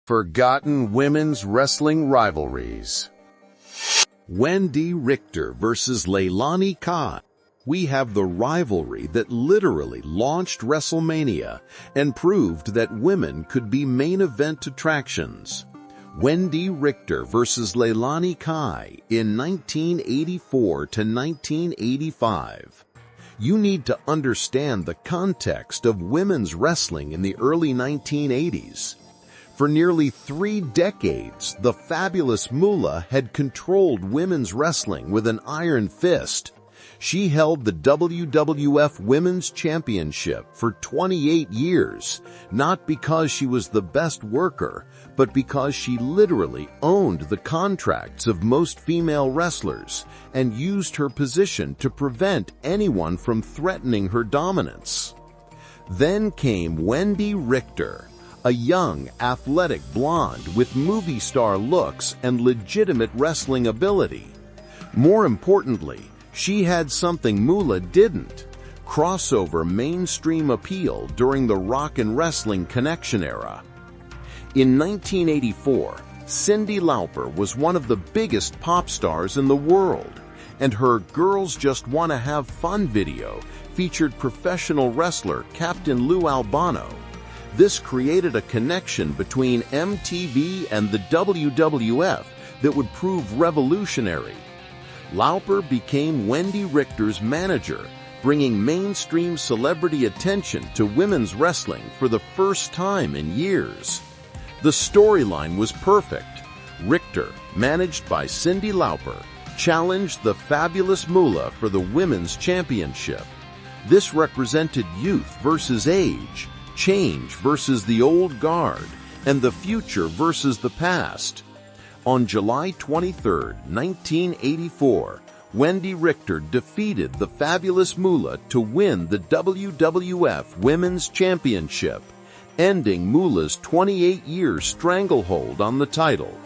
Forgotten women's wrestling rivalries. Wendi Richter versus Leilani Kai. We have the rivalry that literally launched WrestleMania and proved that women could be main event attractions. Wendi Richter versus Leilani Kai in 1984 to 1985. You need to understand the context of women's wrestling in the early 1980s. For nearly 3 decades, the Fabulous Moolah had controlled women's wrestling with an iron fist. She held the WWF Women's Championship for 28 years, not because she was the best worker, but because she literally owned the contracts of most female wrestlers and used her position to prevent anyone from threatening her dominance. Then came Wendi Richter, a young, athletic blonde with movie star looks and legitimate wrestling ability. More importantly, she had something Moolah didn't: crossover mainstream appeal during the rock and wrestling connection era. In 1984, Cyndi Lauper was one of the biggest pop stars in the world, and her Girls Just Wanna Have Fun video featured professional wrestler Captain Lou Albano. This created a connection between MTV and the WWF that would prove revolutionary. Lauper became Wendi Richter's manager, bringing mainstream celebrity attention to women's wrestling for the first time in years. The storyline was perfect. Richter, managed by Cyndi Lauper, challenged the Fabulous Moolah for the Women's Championship. This represented youth versus age, change versus the old guard, and the future versus the past. On July 23, 1984, Wendi Richter defeated the Fabulous Moolah to win the WWF Women's Championship, ending Moolah's 28-year stranglehold on the title.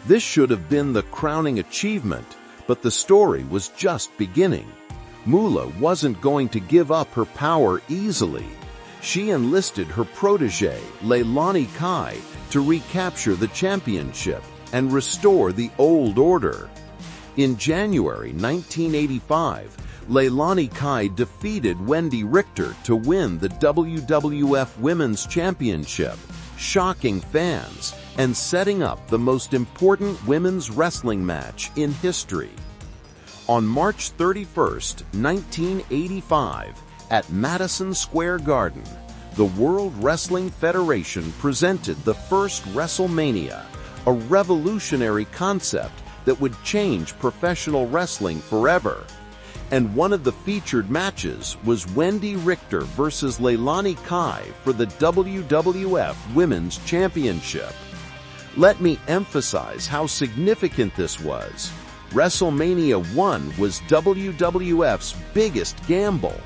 This should have been the crowning achievement, but the story was just beginning. Moolah wasn't going to give up her power easily. She enlisted her protégé, Leilani Kai, to recapture the championship and restore the old order. In January 1985, Leilani Kai defeated Wendi Richter to win the WWF Women's Championship, shocking fans and setting up the most important women's wrestling match in history. On March 31, 1985, at Madison Square Garden, the World Wrestling Federation presented the first WrestleMania, a revolutionary concept that would change professional wrestling forever. And one of the featured matches was Wendi Richter versus Leilani Kai for the WWF Women's Championship. Let me emphasize how significant this was. WrestleMania 1 was WWF's biggest gamble,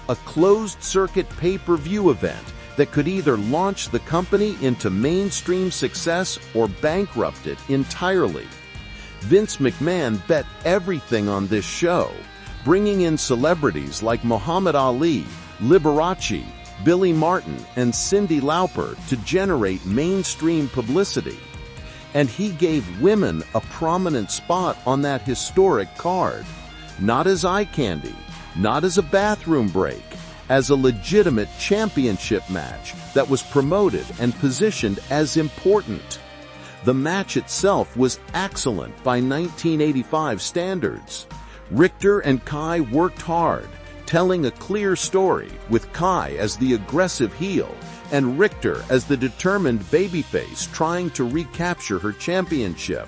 a closed-circuit pay-per-view event that could either launch the company into mainstream success or bankrupt it entirely. Vince McMahon bet everything on this show, bringing in celebrities like Muhammad Ali, Liberace, Billy Martin, and Cyndi Lauper to generate mainstream publicity. And he gave women a prominent spot on that historic card, not as eye candy, not as a bathroom break, as a legitimate championship match that was promoted and positioned as important. The match itself was excellent by 1985 standards. Richter and Kai worked hard, telling a clear story with Kai as the aggressive heel and Richter as the determined babyface trying to recapture her championship.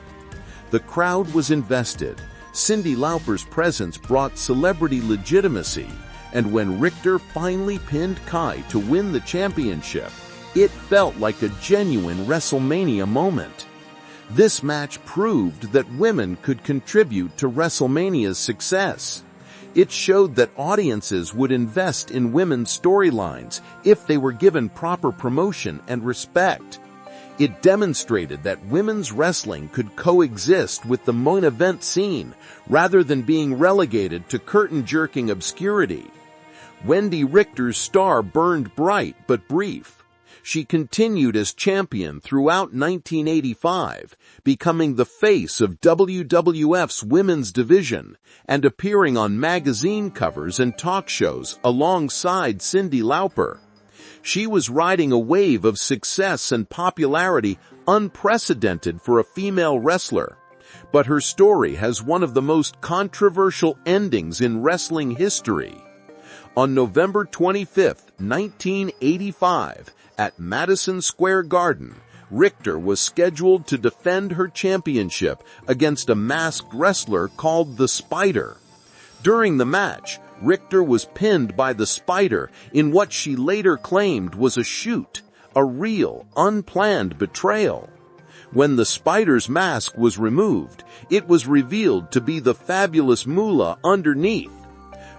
The crowd was invested. Cyndi Lauper's presence brought celebrity legitimacy, and when Richter finally pinned Kai to win the championship, it felt like a genuine WrestleMania moment. This match proved that women could contribute to WrestleMania's success. It showed that audiences would invest in women's storylines if they were given proper promotion and respect. It demonstrated that women's wrestling could coexist with the main event scene rather than being relegated to curtain-jerking obscurity. Wendi Richter's star burned bright but brief. She continued as champion throughout 1985, becoming the face of WWF's women's division and appearing on magazine covers and talk shows alongside Cyndi Lauper. She was riding a wave of success and popularity unprecedented for a female wrestler. But her story has one of the most controversial endings in wrestling history. On November 25, 1985, at Madison Square Garden, Richter was scheduled to defend her championship against a masked wrestler called the Spider. During the match, Richter was pinned by the Spider in what she later claimed was a shoot, a real, unplanned betrayal. When the Spider's mask was removed, it was revealed to be the Fabulous Moolah underneath.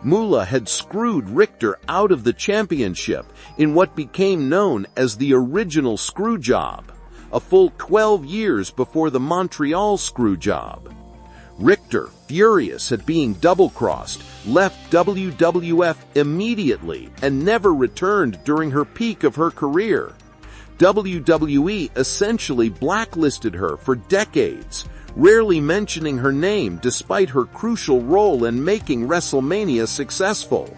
Moolah had screwed Richter out of the championship in what became known as the original screw job, a full 12 years before the Montreal screw job. Richter, furious at being double-crossed, left WWF immediately and never returned during her peak of her career. WWE essentially blacklisted her for decades, rarely mentioning her name despite her crucial role in making WrestleMania successful.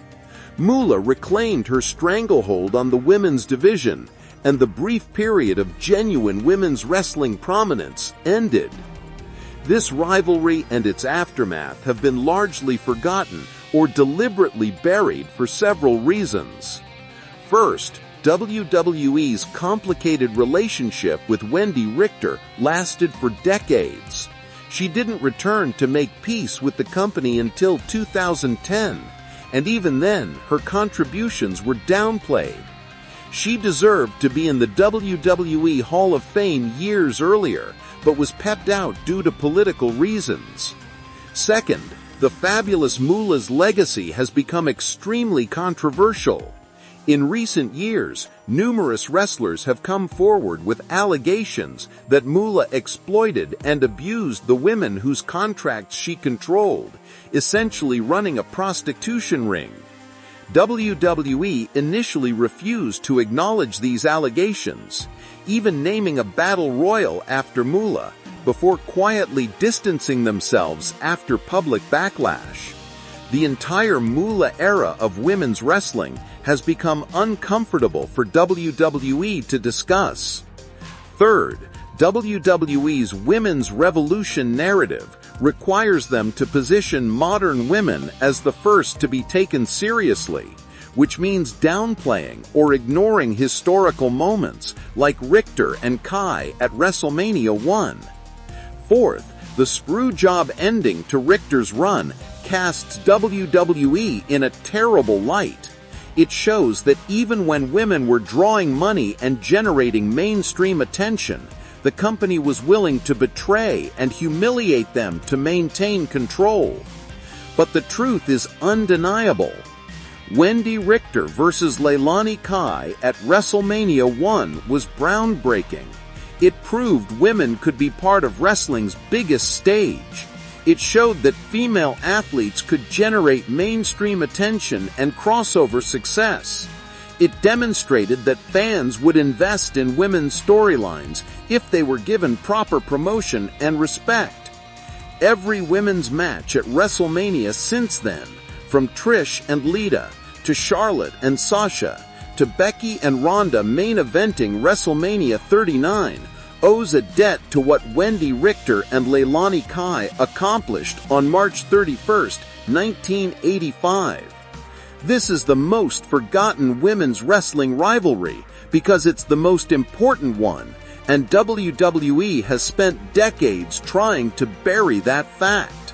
Moolah reclaimed her stranglehold on the women's division, and the brief period of genuine women's wrestling prominence ended. This rivalry and its aftermath have been largely forgotten or deliberately buried for several reasons. First, WWE's complicated relationship with Wendi Richter lasted for decades. She didn't return to make peace with the company until 2010, and even then, her contributions were downplayed. She deserved to be in the WWE Hall of Fame years earlier, but was pepped out due to political reasons. Second, the Fabulous Moolah's legacy has become extremely controversial. In recent years, numerous wrestlers have come forward with allegations that Moolah exploited and abused the women whose contracts she controlled, essentially running a prostitution ring. WWE initially refused to acknowledge these allegations, even naming a battle royal after Moolah, before quietly distancing themselves after public backlash. The entire Moolah era of women's wrestling has become uncomfortable for WWE to discuss. Third, WWE's women's revolution narrative requires them to position modern women as the first to be taken seriously, which means downplaying or ignoring historical moments like Richter and Kai at WrestleMania 1. Fourth, the screw job ending to Richter's run casts WWE in a terrible light. It shows that even when women were drawing money and generating mainstream attention, the company was willing to betray and humiliate them to maintain control. But the truth is undeniable. Wendi Richter versus Leilani Kai at WrestleMania 1 was groundbreaking. It proved women could be part of wrestling's biggest stage. It showed that female athletes could generate mainstream attention and crossover success. It demonstrated that fans would invest in women's storylines if they were given proper promotion and respect. Every women's match at WrestleMania since then, from Trish and Lita, to Charlotte and Sasha, to Becky and Ronda main eventing WrestleMania 39, owes a debt to what Wendi Richter and Leilani Kai accomplished on March 31, 1985. This is the most forgotten women's wrestling rivalry because it's the most important one, and WWE has spent decades trying to bury that fact.